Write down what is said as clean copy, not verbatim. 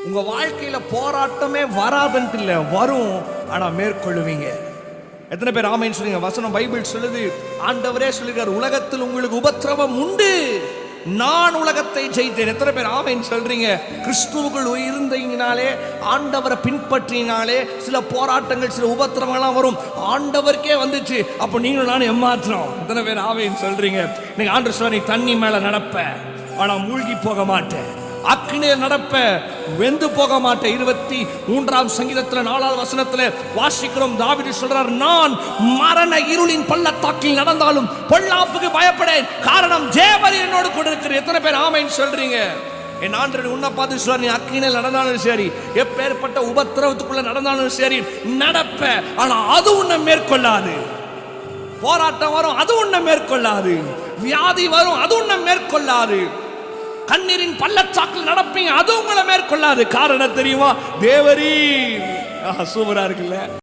உங்க வாழ்க்கையில போராட்டமே வராதுன்ட்டு இல்ல, வரும். ஆனா மேற்கொள்ளுவீங்க. எத்தனை பேர் ஆமென் சொல்லுங்க? வசனம் பைபிள் சொல்லுது, ஆண்டவரே சொல்லுகிறார், உலகத்தில் உங்களுக்கு உபத்திரவம் உண்டு, நான் உலகத்தை ஜெயித்தேன். எத்தனை பேர் ஆமென் சொல்றீங்க? கிறிஸ்துவுக்குள் இருந்தீங்கனாலே, ஆண்டவரை பின்பற்றினாலே சில போராட்டங்கள், சில உபத்திரவங்கள்லாம் வரும். ஆண்டவருக்கே வந்துச்சு, அப்போ நீங்களும் நானும் ஏமாத்துறோம். எத்தனை பேர் ஆமென் சொல்றீங்க? நீங்க ஆண்டவர் சொல்ற, நீ தண்ணி மேல நடப்ப, ஆனா மூழ்கி போக மாட்டேன், அக்கினியில நடப்ப, வெந்து போக மாட்டேன். 23ஆம் சங்கீதத்துல 4ஆவது வசனத்துல வாசிக்கிறோம், தாவீது சொல்றார், நான் மரண இருளின் பள்ளத்தாக்கில் நடந்தாலும் பொல்லாப்புக்கு பயப்படேன், காரணம் தேவன் என்னோடு கூட இருக்கிறார். எத்தனை பேர் ஆமென் சொல்றீங்க? என் ஆண்டவர் உன்னை பார்த்து சொல்றார், நீ அக்கினியில் நடந்தாலும் சரி, எப்பேற்பட்ட உபத்திரவத்துக்குள்ள நடந்தாலும் சரி நடப்ப, ஆனா அது உன்னை மேற்கொள்ளாது. போராட்டம் வரும், அது உன்னை மேற்கொள்ளாது. வியாதி வரும், அது உன்னை மேற்கொள்ளாது. கண்ணீரின் பள்ளத்தாக்கில் நடப்பீங்க, அது உங்களை மேற்கொள்ளாது. காரணம் தெரியுமா? தேவரீர். சூப்பரா இருக்குல்ல?